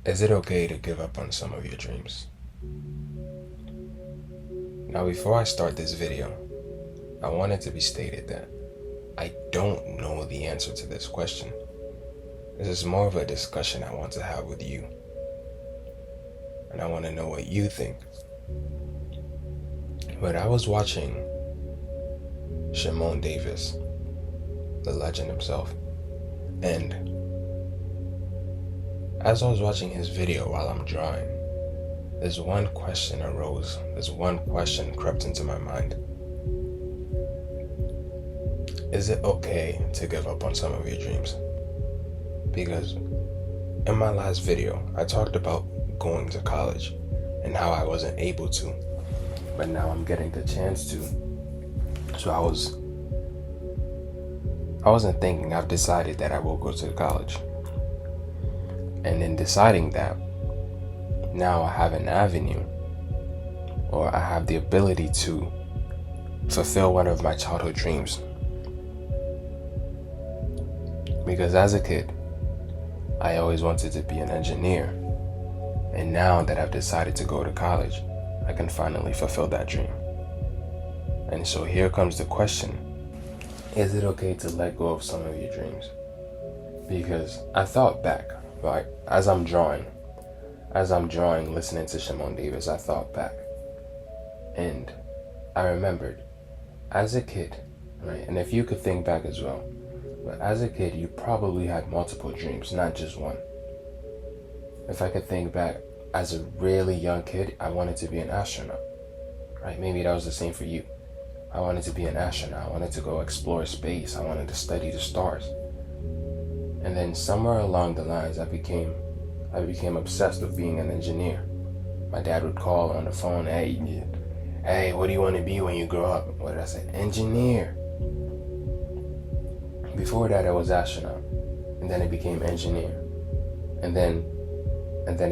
Is it okay to give up on some of your dreams? Now, before I start this video, I want it to be stated that I don't know the answer to this question. This is more of a discussion I want to have with you. And I want to know what you think. But I was watching Shimon Davis, the legend himself, and as I was watching his video while I'm drawing, this one question arose. This one question crept into my mind. Is it okay to give up on some of your dreams? Because in my last video, I talked about going to college and how I wasn't able to, but now I'm getting the chance to. So I wasn't thinking. I've decided that I will go to college. And in deciding that, now I have an avenue, or I have the ability to fulfill one of my childhood dreams. Because as a kid, I always wanted to be an engineer. And now that I've decided to go to college, I can finally fulfill that dream. And so here comes the question. Is it okay to let go of some of your dreams? Because I thought back, right, as I'm drawing, listening to Shimon Davis, I thought back. And I remembered, as a kid, right, and if you could think back as well, but as a kid, you probably had multiple dreams, not just one. If I could think back, as a really young kid, I wanted to be an astronaut, right? Maybe that was the same for you. I wanted to be an astronaut. I wanted to go explore space. I wanted to study the stars. And then somewhere along the lines, I became obsessed with being an engineer. My dad would call on the phone, hey, what do you want to be when you grow up? What did I say? Engineer. Before that, I was astronaut, and then it became engineer, and then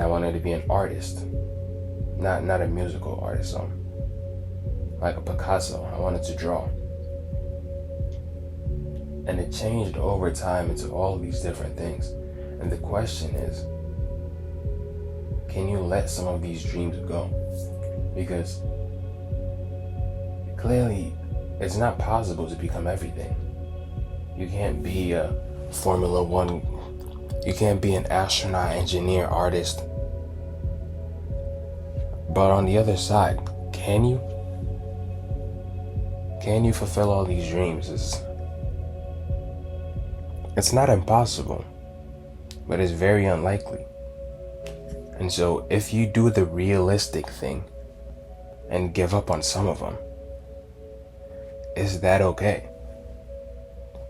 I wanted to be an artist, not a musical artist, like a Picasso. I wanted to draw, and it changed over time into all these different things. And the question is, can you let some of these dreams go? Because clearly, it's not possible to become everything. You can't be a Formula One, you can't be an astronaut, engineer, artist. But on the other side, can you? Can you fulfill all these dreams? It's not impossible, but it's very unlikely. And so if you do the realistic thing and give up on some of them, is that okay?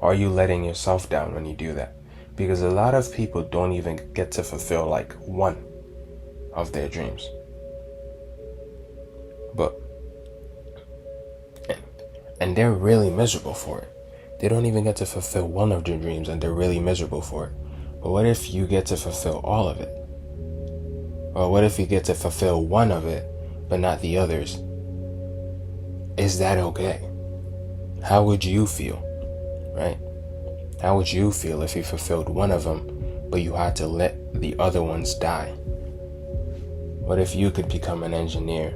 Are you letting yourself down when you do that? Because a lot of people don't even get to fulfill like one of their dreams. And they're really miserable for it. They don't even get to fulfill one of their dreams and they're really miserable for it. But what if you get to fulfill all of it? Or what if you get to fulfill one of it, but not the others? Is that okay? How would you feel? Right? How would you feel if you fulfilled one of them, but you had to let the other ones die? What if you could become an engineer,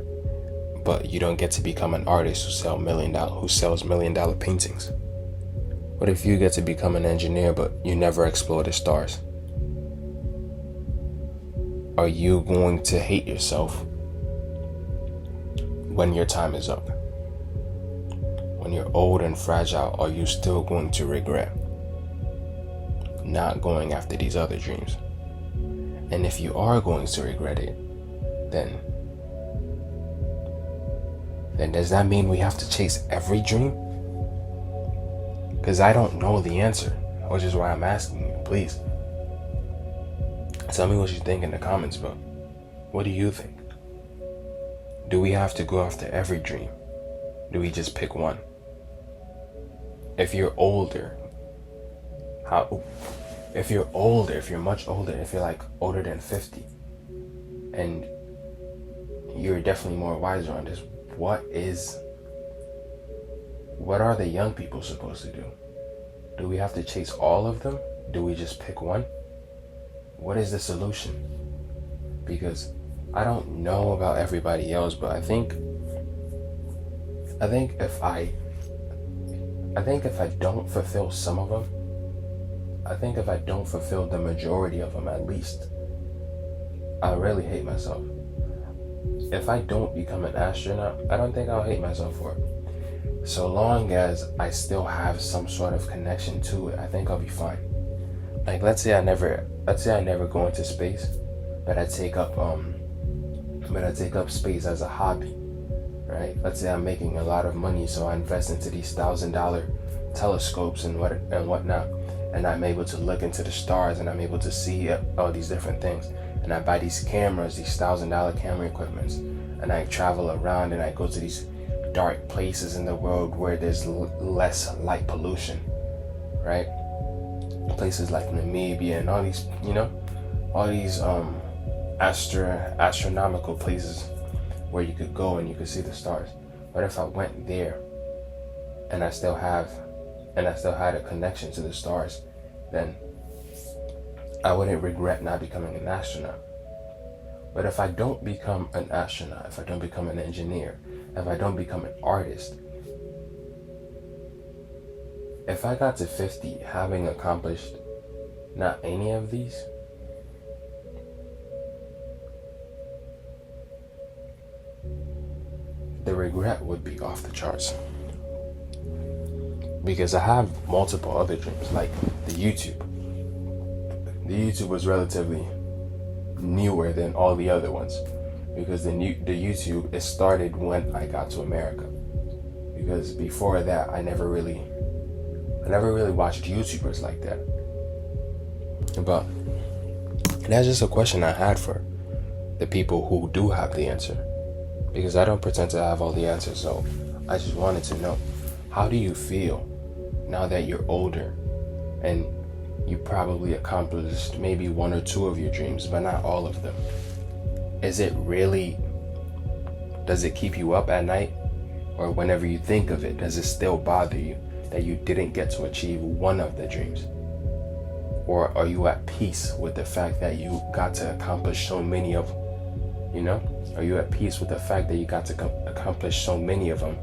but you don't get to become an artist who sells $1 million paintings? What if you get to become an engineer, but you never explore the stars? Are you going to hate yourself when your time is up? When you're old and fragile, are you still going to regret not going after these other dreams? And if you are going to regret it, then does that mean we have to chase every dream? Because I don't know the answer, which is why I'm asking you. Please, tell me what you think in the comments, bro. What do you think? Do we have to go after every dream? Do we just pick one? If you're older, if you're much older, if you're like older than 50, and you're definitely more wiser on this, what are the young people supposed to do? Do we have to chase all of them? Do we just pick one? What is the solution? because I don't know about everybody else, but I think if I don't fulfill some of them, I think if I don't fulfill the majority of them at least, I really hate myself. If I don't become an astronaut, I don't think I'll hate myself for it. So long as I still have some sort of connection to it, I think I'll be fine. Like, let's say I never go into space, but I take up space as a hobby, right? Let's say I'm making a lot of money, so I invest into these $1,000 telescopes and whatnot, and I'm able to look into the stars, and I'm able to see all these different things. And I buy these cameras, these $1,000 camera equipments, and I travel around and I go to these dark places in the world where there's less light pollution, right? Places like Namibia and all these, astronomical places where you could go and you could see the stars. But if I went there and I still had a connection to the stars, then I wouldn't regret not becoming an astronaut. But if I don't become an astronaut, if I don't become an engineer, if I don't become an artist, if I got to 50 having accomplished not any of these, the regret would be off the charts. Because I have multiple other dreams, like the YouTube. The YouTube was relatively newer than all the other ones, because the YouTube, it started when I got to America. Because before that, I never really watched YouTubers like that. But that's just a question I had for the people who do have the answer, because I don't pretend to have all the answers. So I just wanted to know, how do you feel now that you're older and you probably accomplished maybe one or two of your dreams, but not all of them? Does it keep you up at night? Or whenever you think of it, does it still bother you that you didn't get to achieve one of the dreams? Or are you at peace with the fact that you got to accomplish so many of them? Are you at peace with the fact that you got to accomplish so many of them,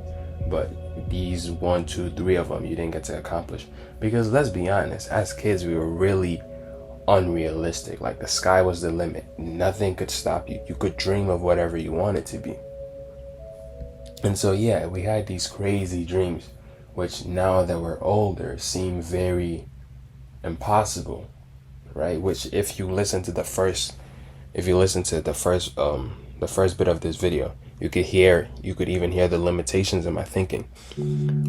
but these 1, 2, 3 of them you didn't get to accomplish? Because let's be honest, as kids we were really unrealistic. Like, the sky was the limit. Nothing could stop you. You could dream of whatever you wanted to be. And so yeah, we had these crazy dreams, which now that we're older seem very impossible, right? Which if you listen to the first bit of this video, you could even hear the limitations in my thinking.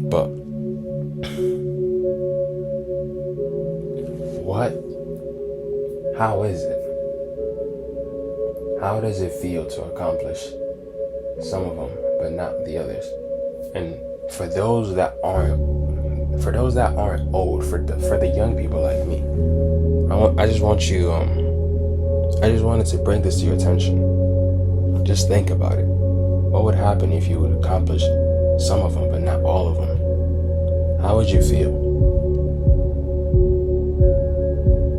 But how is it? How does it feel to accomplish some of them but not the others? And for those that aren't old, for the young people like me, I just wanted to bring this to your attention. Just think about it. What would happen if you would accomplish some of them but not all of them? How would you feel?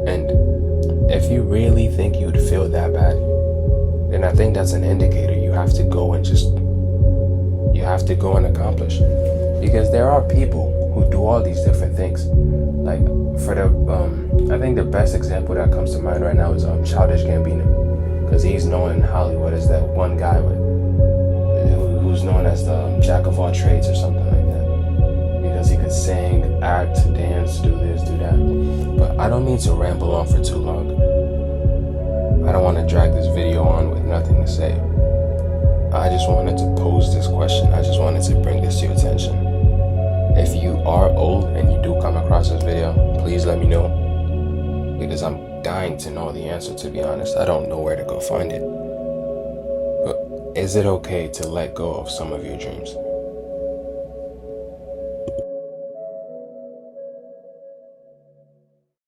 And if you really think you'd feel that bad, then I think that's an indicator you have to go and accomplish. Because there are people who do all these different things. Like, I think the best example that comes to mind right now is Childish Gambino, because he's known in Hollywood as that one guy who's known as the jack of all trades or something like that, because he could sing, act, dance, do this, do that. But I don't mean to ramble on for too long. I don't want to drag this video on with nothing to say. I just wanted to pose this question. I just wanted to bring this to your attention. If you are old and you do come across this video, please let me know, because I'm dying to know the answer, to be honest. I don't know where to go find it. But is it okay to let go of some of your dreams?